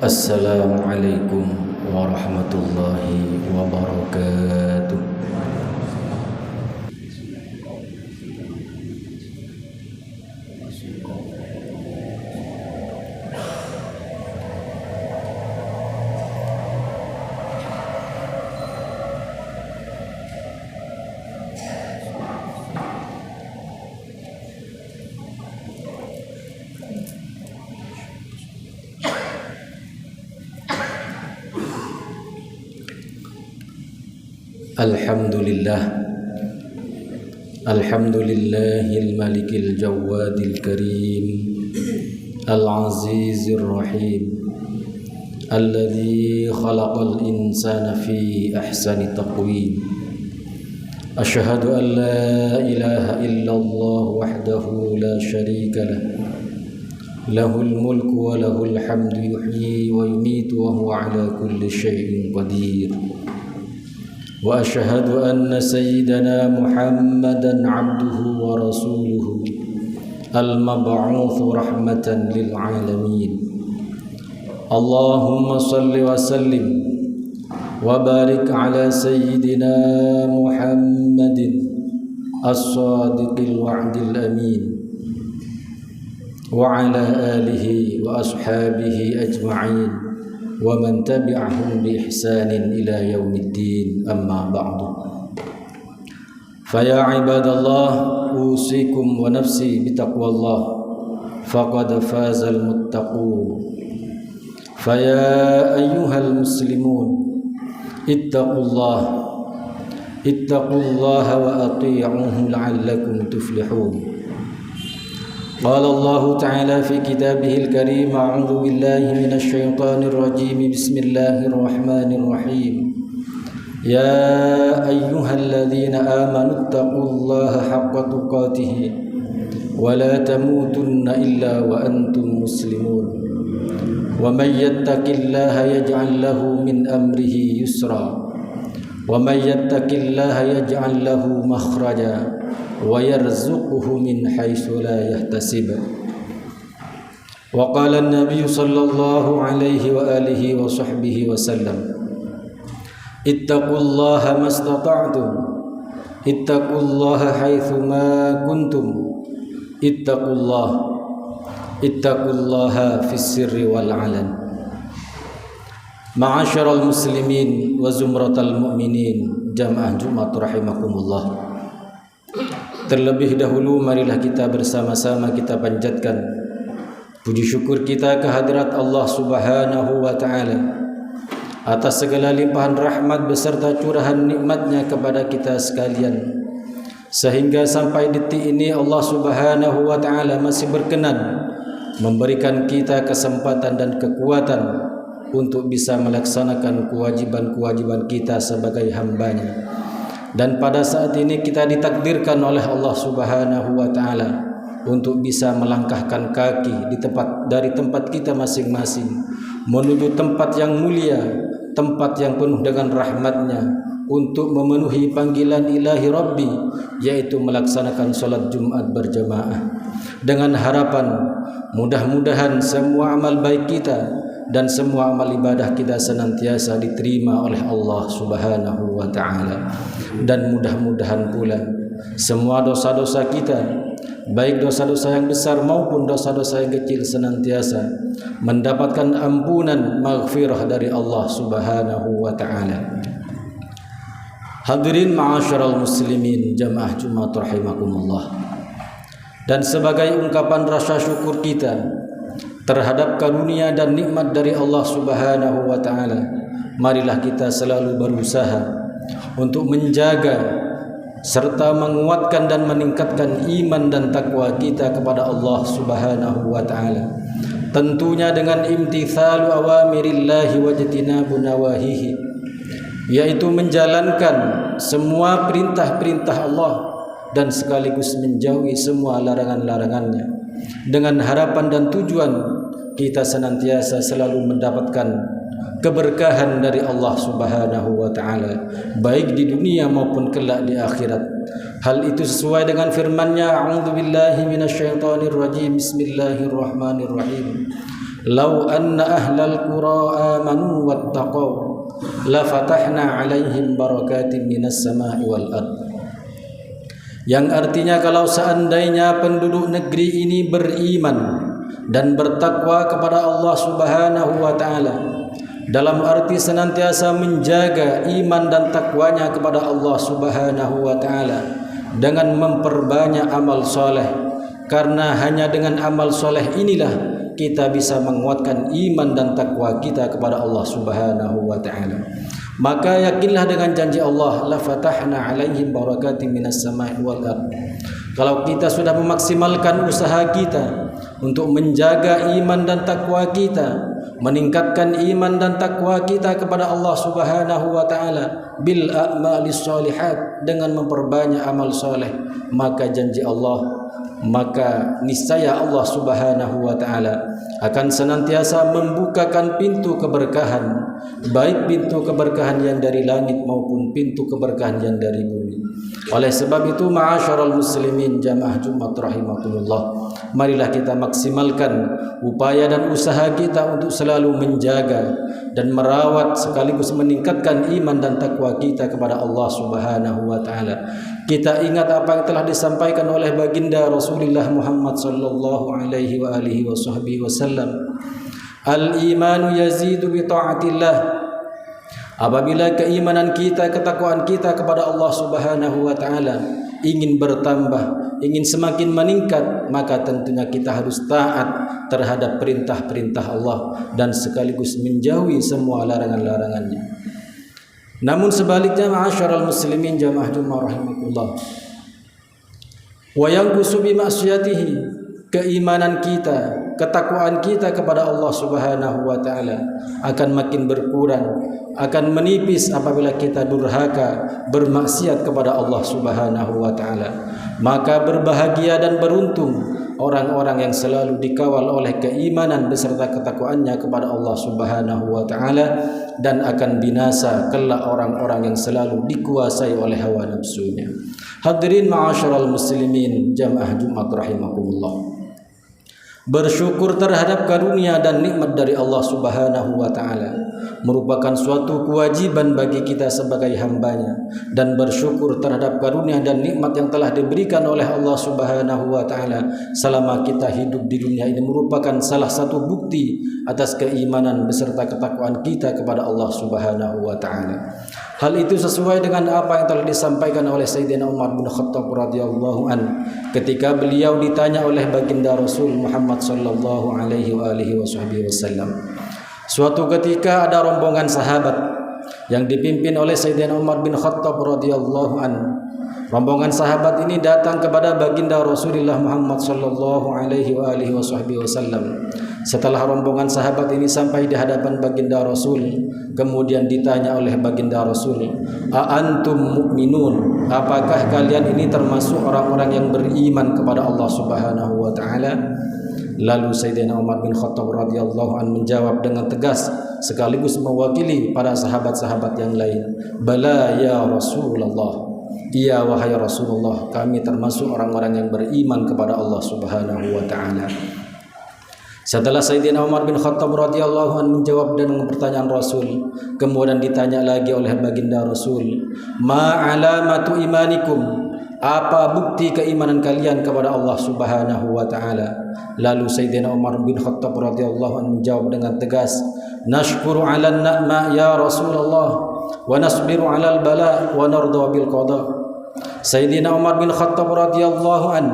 Assalamualaikum warahmatullahi wabarakatuh. Alhamdulillahil malikil jawadil karim al-azizir rahim alladzi khalaqal insana fi ahsani taqwim. Asyhadu an la ilaha illallah wahdahu la syarika lah, lahul mulku wa lahul hamdu yuhyi wa yumiitu wa huwa ala kulli syai'in qadir. Wa asyhadu anna sayyidana Muhammadan abduhu wa rasuluhu al-mab'utsu rahmatan lil alamin. Allahumma salli wa sallim wa barik ala sayyidina Muhammadin as-sadiqil wa'dil amin wa ala alihi wa ashabihi ajma'in wa man tabi'ahum bi ihsanin ila yaumiddin, amma ba'du. Faya ibadallah, usikum wa nafsi bitaqwallah, faqad fazal muttaqun. Faya ayyuhal muslimun, ittaqullaha wa ati'uhu la'allakum tuflihun. قال الله تعالى في كتابه الكريم: أعوذ بالله من الشيطان الرجيم، بسم الله الرحمن الرحيم. يا أيها الذين آمنوا اتقوا الله حق تقاته ولا تموتن إلا وأنتم مسلمون. ومن يتق الله يجعل له من أمره يسرا ومن يتق الله يجعل له مخرجا ويرزقه من حيث لا يحتسب. وقال النبي صلى الله عليه وآله وصحبه وسلم: اتقوا الله ما استطعتم، اتقوا الله حيث ما كنتم، اتقوا الله في السر والعلن. Ma'asyiral muslimin wa zumratal mu'minin, jamaah Jumat rahimakumullah. Terlebih dahulu marilah kita bersama-sama kita panjatkan puji syukur kita kehadirat Allah Subhanahu wa taala atas segala limpahan rahmat beserta curahan nikmatnya kepada kita sekalian, sehingga sampai detik ini Allah Subhanahu wa taala masih berkenan memberikan kita kesempatan dan kekuatan untuk bisa melaksanakan kewajiban-kewajiban kita sebagai hambanya. Dan pada saat ini kita ditakdirkan oleh Allah Subhanahu wa taala untuk bisa melangkahkan kaki dari tempat kita masing-masing menuju tempat yang mulia, tempat yang penuh dengan rahmatnya, untuk memenuhi panggilan ilahi Rabbi, yaitu melaksanakan sholat Jumat berjamaah, dengan harapan mudah-mudahan semua amal baik kita dan semua amal ibadah kita senantiasa diterima oleh Allah Subhanahu wa taala. Dan mudah-mudahan pula semua dosa-dosa kita, baik dosa-dosa yang besar maupun dosa-dosa yang kecil, senantiasa mendapatkan ampunan maghfirah dari Allah Subhanahu wa taala. Hadirin ma'asyiral muslimin, jamaah Jumat rahimakumullah. Dan sebagai ungkapan rasa syukur kita terhadap karunia dan nikmat dari Allah Subhanahu wa taala, marilah kita selalu berusaha untuk menjaga serta menguatkan dan meningkatkan iman dan takwa kita kepada Allah Subhanahu wa taala, tentunya dengan imtithalu awamirillahi wa jtinabu nawahihi, yaitu menjalankan semua perintah-perintah Allah dan sekaligus menjauhi semua larangan-larangannya, dengan harapan dan tujuan kita senantiasa selalu mendapatkan keberkahan dari Allah Subhanahu wa taala, baik di dunia maupun kelak di akhirat. Hal itu sesuai dengan firman-Nya, a'udzubillahi minasyaitonir rajim, bismillahirrahmanirrahim. Lau anna ahlal qura amanu wattaqaw la fatahna 'alaihim barakatin minas sama'i wal ard. Yang artinya kalau seandainya penduduk negeri ini beriman dan bertakwa kepada Allah Subhanahu wa taala, dalam arti senantiasa menjaga iman dan takwanya kepada Allah Subhanahu wa taala dengan memperbanyak amal soleh, karena hanya dengan amal soleh inilah kita bisa menguatkan iman dan takwa kita kepada Allah Subhanahu wa taala. Maka yakinlah dengan janji Allah, la fatahna 'alaihim barakatin minas sama'i wal ard. Kalau kita sudah memaksimalkan usaha kita untuk menjaga iman dan takwa kita, meningkatkan iman dan takwa kita kepada Allah Subhanahu wa taala bil a'malis sholihat, dengan memperbanyak amal soleh, maka janji Allah, maka niscaya Allah Subhanahu wa taala akan senantiasa membukakan pintu keberkahan, baik pintu keberkahan yang dari langit maupun pintu keberkahan yang dari bumi. Oleh sebab itu, ma'asyiral muslimin jamaah Jumat rahimakumullah, marilah kita maksimalkan upaya dan usaha kita untuk selalu menjaga dan merawat sekaligus meningkatkan iman dan takwa kita kepada Allah Subhanahu wa taala. Kita ingat apa yang telah disampaikan oleh baginda Rasulullah Muhammad sallallahu alaihi wa alihi wasallam. Al-imanu yazidu bi ta'atillah. Apabila keimanan kita, ketakwaan kita kepada Allah Subhanahu wa taala ingin bertambah, ingin semakin meningkat, maka tentunya kita harus taat terhadap perintah-perintah Allah dan sekaligus menjauhi semua larangan-larangannya. Namun sebaliknya, ma'asyiral muslimin jamaah Jumat rahimakumullah, wa yanqusu bi ma'siyatihi, keimanan kita, ketakwaan kita kepada Allah Subhanahu wa taala akan makin berkurang, akan menipis apabila kita durhaka, bermaksiat kepada Allah Subhanahu wa taala. Maka berbahagia dan beruntung orang-orang yang selalu dikawal oleh keimanan beserta ketakwaannya kepada Allah Subhanahu wa taala, dan akan binasa kelak orang-orang yang selalu dikuasai oleh hawa nafsunya. Hadirin ma'asyiral muslimin jamaah Jumat rahimakumullah, bersyukur terhadap karunia dan nikmat dari Allah Subhanahu wa taala merupakan suatu kewajiban bagi kita sebagai hambanya, dan bersyukur terhadap karunia dan nikmat yang telah diberikan oleh Allah Subhanahu wa taala selama kita hidup di dunia ini merupakan salah satu bukti atas keimanan beserta ketakwaan kita kepada Allah Subhanahu wa taala. Hal itu sesuai dengan apa yang telah disampaikan oleh Sayyidina Umar bin Khattab radhiyallahu an ketika beliau ditanya oleh baginda Rasul Muhammad sallallahu alaihi wasallam. Suatu ketika ada rombongan sahabat yang dipimpin oleh Sayyidina Umar bin Khattab radhiyallahu an. Rombongan sahabat ini datang kepada baginda Rasulullah Muhammad sallallahu alaihi wasallam. Setelah rombongan sahabat ini sampai di hadapan baginda Rasul, kemudian ditanya oleh baginda Rasul, "A antum mu'minun?" Apakah kalian ini termasuk orang-orang yang beriman kepada Allah Subhanahu wa taala? Lalu Sayyidina Umar bin Khattab radhiyallahu an menjawab dengan tegas sekaligus mewakili para sahabat-sahabat yang lain, "Bala ya Rasulullah." Iya wahai Rasulullah, kami termasuk orang-orang yang beriman kepada Allah Subhanahu wa taala. Setelah Sayyidina Umar bin Khattab radhiyallahu an menjawab dengan pertanyaan Rasul, kemudian ditanya lagi oleh baginda Rasul, "Ma alamatu imanikum?" Apa bukti keimanan kalian kepada Allah Subhanahu wa taala? Lalu Sayyidina Umar bin Khattab radhiyallahu an menjawab dengan tegas, "Nashkuru 'alan na'ma ya Rasulullah wa nasbiru 'alal bala wa narda bil qada." Sayyidina Umar bin Khattab radhiyallahu an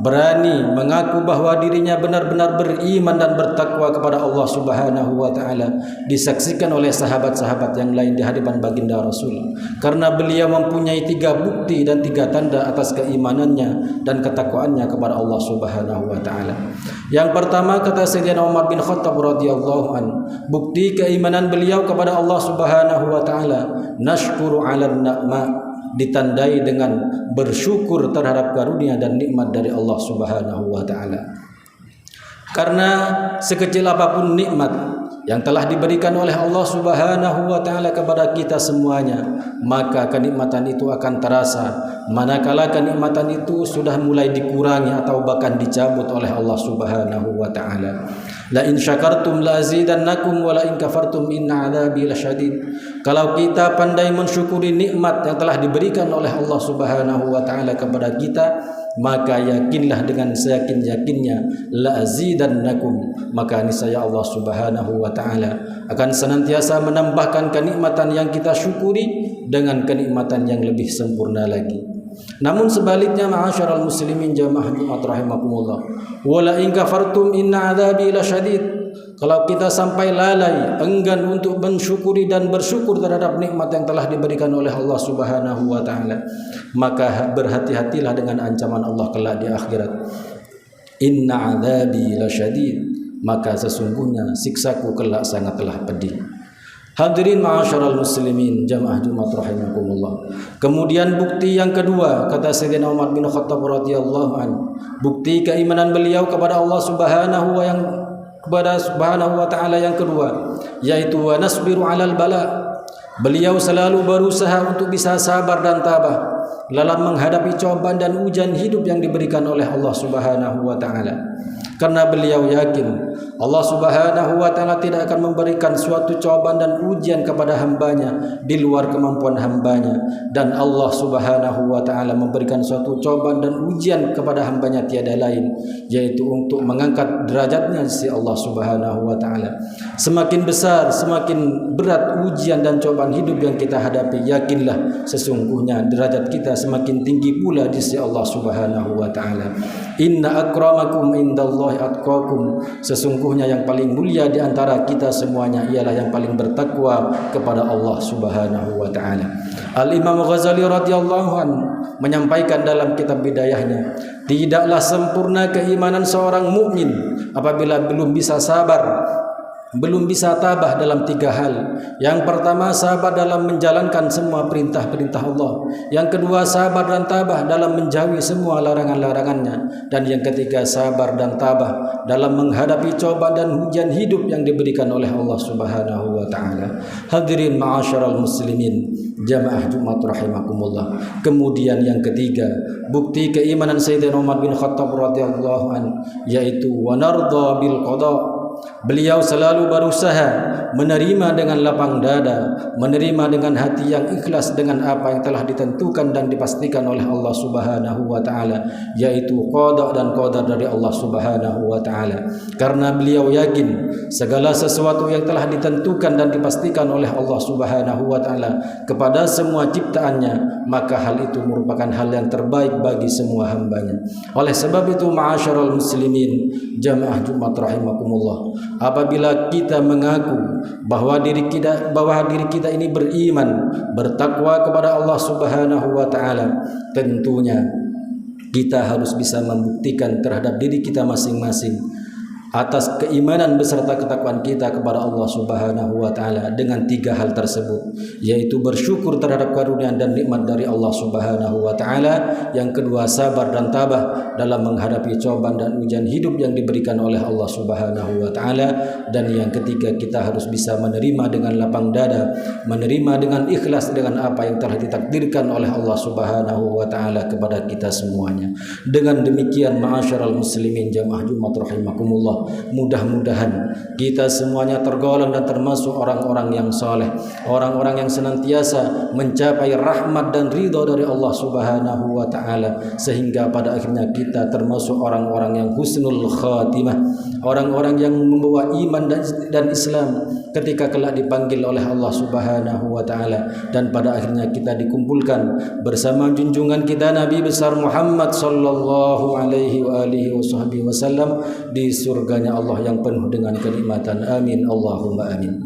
berani mengaku bahwa dirinya benar-benar beriman dan bertakwa kepada Allah Subhanahu wa taala, disaksikan oleh sahabat-sahabat yang lain di hadapan baginda Rasul, karena beliau mempunyai 3 bukti dan 3 tanda atas keimanannya dan ketakwaannya kepada Allah Subhanahu wa taala. Yang pertama, kata Sayyidina Umar bin Khattab radhiyallahu an, bukti keimanan beliau kepada Allah Subhanahu wa taala, nashkuru 'alan na'ma, ditandai dengan bersyukur terhadap karunia dan nikmat dari Allah Subhanahu wa taala. Karena sekecil apapun nikmat yang telah diberikan oleh Allah Subhanahu wa taala kepada kita semuanya, maka kenikmatan itu akan terasa manakala kenikmatan itu sudah mulai dikurangi atau bahkan dicabut oleh Allah Subhanahu wa taala. La in syakartum la azidannakum wa la in kafartum inna adzabi lasyadid. Kalau kita pandai mensyukuri nikmat yang telah diberikan oleh Allah Subhanahu wa taala kepada kita, maka yakinlah dengan seyakin-yakinnya la azidannakum, maka niscaya Allah Subhanahu wa taala akan senantiasa menambahkan kenikmatan yang kita syukuri dengan kenikmatan yang lebih sempurna lagi. Namun sebaliknya, ma'asyiral muslimin jamaah Jumat rahimakumullah, wala in kafartum inna adzabi lasyadid. Kalau kita sampai lalai, enggan untuk mensyukuri dan bersyukur terhadap nikmat yang telah diberikan oleh Allah Subhanahu wa taala, maka berhati-hatilah dengan ancaman Allah kelak di akhirat. Inna adzabi lasyadid, maka sesungguhnya siksaku kelak sangatlah pedih. Hadirin ma'asyiral muslimin jamaah Jumat rahimakumullah. Kemudian bukti yang kedua, kata Sayyidina Umar bin Khattab radhiyallahu anhu, bukti keimanan beliau kepada Allah Subhanahu wa taala yang kedua, yaitu wa nasbiru 'alal bala. Beliau selalu berusaha untuk bisa sabar dan tabah dalam menghadapi cobaan dan ujian hidup yang diberikan oleh Allah Subhanahu wa taala. Karena beliau yakin Allah Subhanahu wa taala tidak akan memberikan suatu cobaan dan ujian kepada hambanya di luar kemampuan hambanya, dan Allah Subhanahu wa taala memberikan suatu cobaan dan ujian kepada hambanya tiada lain, yaitu untuk mengangkat derajatnya di sisi Allah Subhanahu wa taala. Semakin besar, semakin berat ujian dan cobaan hidup yang kita hadapi, yakinlah sesungguhnya derajat kita semakin tinggi pula di sisi Allah Subhanahu wa taala. Inna akramakum indallahi atqakum, sesungguhnya yang paling mulia di antara kita semuanya ialah yang paling bertakwa kepada Allah Subhanahu wa taala. Al-Imam Ghazali radhiyallahu anhu menyampaikan dalam kitab bidayahnya, tidaklah sempurna keimanan seorang mukmin apabila belum bisa sabar, belum bisa tabah dalam tiga hal. Yang pertama, sabar dalam menjalankan semua perintah-perintah Allah. Yang kedua, sabar dan tabah dalam menjauhi semua larangan-larangannya. Dan yang ketiga, sabar dan tabah dalam menghadapi cobaan dan ujian hidup yang diberikan oleh Allah Subhanahu wa taala. Hadirin ma'asyiral muslimin jamaah Jumat rahimakumullah. Kemudian yang ketiga, bukti keimanan Sayyidina Umar bin Khattab radhiyallahu anhu, yaitu wa narda bil qada. Beliau selalu berusaha menerima dengan lapang dada, menerima dengan hati yang ikhlas dengan apa yang telah ditentukan dan dipastikan oleh Allah Subhanahu wa taala, yaitu qada dan qadar dari Allah Subhanahu wa taala. Karena beliau yakin segala sesuatu yang telah ditentukan dan dipastikan oleh Allah Subhanahu wa taala kepada semua ciptaannya, maka hal itu merupakan hal yang terbaik bagi semua hambanya. Oleh sebab itu, ma'asyiral muslimin jamaah Jumat rahimakumullah, apabila kita mengaku bahwa diri kita ini beriman, bertakwa kepada Allah Subhanahu wa taala, tentunya kita harus bisa membuktikan terhadap diri kita masing-masing atas keimanan beserta ketakwaan kita kepada Allah Subhanahu wa taala dengan tiga hal tersebut, yaitu bersyukur terhadap karunia dan nikmat dari Allah Subhanahu wa taala. Yang kedua, sabar dan tabah dalam menghadapi cobaan dan ujian hidup yang diberikan oleh Allah Subhanahu wa taala. Dan yang ketiga, kita harus bisa menerima dengan lapang dada, menerima dengan ikhlas dengan apa yang telah ditakdirkan oleh Allah Subhanahu wa taala kepada kita semuanya. Dengan demikian, ma'asyiral muslimin jamaah Jumat rahimakumullah, mudah-mudahan kita semuanya tergolong dan termasuk orang-orang yang saleh, orang-orang yang senantiasa mencapai rahmat dan ridha dari Allah Subhanahu wa taala, sehingga pada akhirnya kita termasuk orang-orang yang husnul khatimah, orang-orang yang membawa iman dan Islam ketika kelak dipanggil oleh Allah Subhanahu wa taala, dan pada akhirnya kita dikumpulkan bersama junjungan kita Nabi besar Muhammad sallallahu alaihi wa alihi wasallam di surganya Allah yang penuh dengan kenikmatan. Amin Allahumma amin.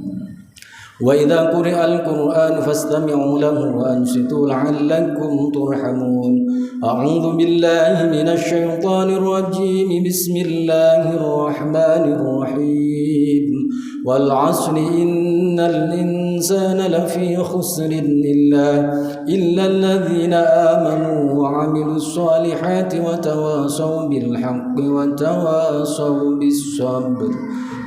Wa idza quri'al Qur'an fastami'u lahu wa ansitu la'allakum turhamun. A'udzu billahi minasy syaithanir rajim. Bismillahir rahmanir rahim. Wal 'asri innal insana lafi khusrin illa alladhina amanu wa 'amilus solihati wa tawasaw bil haqqi wa tawasaw bis sabr.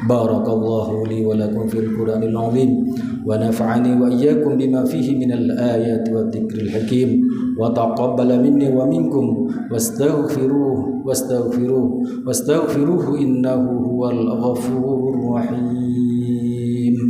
Barakallahu li wa lakum fil Qur'anil azim wa nafa'ani wa iyyakum bima fihi minal ayati wa dzikril hakim wa taqabbala minni wa minkum wastaghfiruhu innahu huwal ghafurur rahim.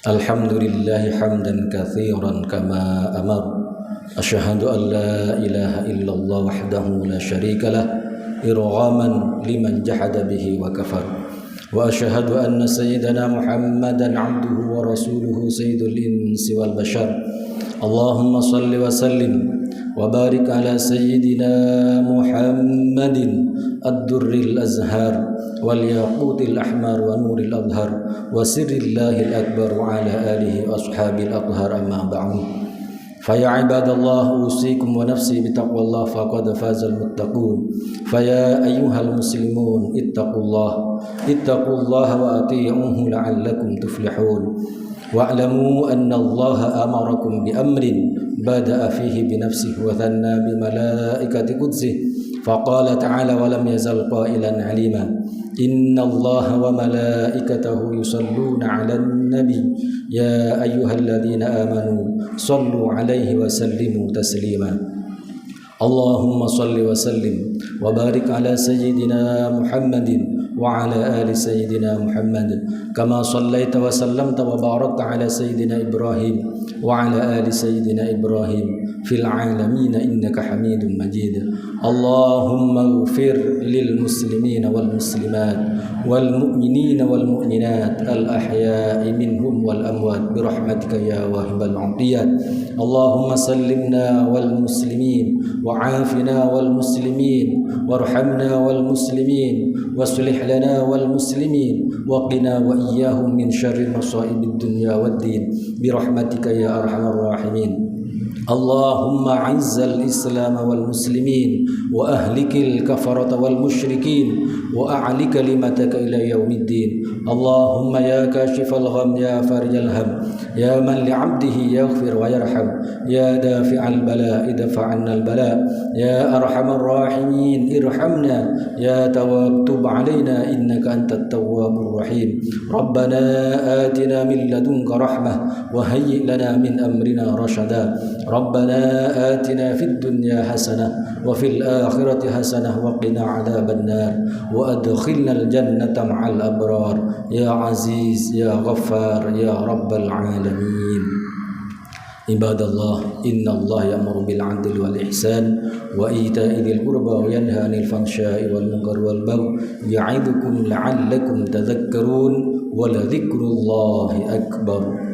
Alhamdulillah hamdan katsiran kama amar. Asyhadu an la ilaha illallah wahdahu la syarikalah irghaman liman jahada bihi wa kafar. Wa asyhadu anna sayyidana Muhammadan abduhu wa rasuluhu sayyidul insi wal bashar. Allahumma salli wa sallim wa barik ala sayyidina Muhammadin ad-durril azhar wal yaqutil ahmar wa nuril adhar wa sirrillahil akbar wa ala alihi wa ashabil athhar amma ba'du. Faya ibadallah usikum wa nafsi bitaqwallah faqad fazal muttaqun. Faya ayyuhal muslimun ittaqullaha wa ati'uhu la'allakum tuflihun. Wa'lamu anna Allah amarakum bi amrin bada'a fihi bi nafsihi wa thanna bi malaikati qudsih. Faqala ta'ala wa lam yazal qailan 'alima. Inna Allah wa malaikatahu yusalluna 'alan nabi ya ayyuhalladzina amanu sallu 'alaihi wa sallimu taslima. Allahumma salli wa sallim wa barik ala sayyidina Muhammadin wa ala ali sayyidina Muhammad kama sallaita wa sallamta wa barakta ala sayyidina Ibrahim wa ala ali sayyidina Ibrahim fil alamin innaka Hamidum Majid. Allahumma ighfir lil muslimina wal muslimat wal mu'minina wal mu'minat al ahya'i minhum wal amwat bi rahmatika ya wahibal 'atiyat. Allahumma sallimna wal muslimin wa 'afina wal muslimin warhamna wal muslimin waslih lana wal muslimin wa qina wa iyyahum min syarri masaibid dunya wad din bi rahmatika ya arhamar rahimin. Allahumma a'izzal islam wal muslimin wa ahlikil kafarata wal musyrikin wa a'li kalimataka ila yaumiddin. Allahumma ya kashifal gham ya farijal ham ya man li'abdihi yaghfir wa yarham ya dafi'al bala idfa' 'annal bala ya arhamar rahimin irhamna ya tawwab tub 'alaina innaka antat tawwabur rahim. Rabbana atina min ladunka rahmah wa hayyi' lana min amrina rashada. Rabbana atina fid dunya hasanah wa fil akhirati hasanah wa qina 'adzaban nar wa adkhilnal jannata ma'al abrar ya aziz ya ghaffar ya rabbal alamin. Ibadallah, innallaha ya'muru bil 'adli wal ihsan wa ita'i dzil qurba wa yanha 'anil fahsya'i wal munkari wal baghi ya'idukum la'allakum tadhakkarun wa la dzikrullahi akbar.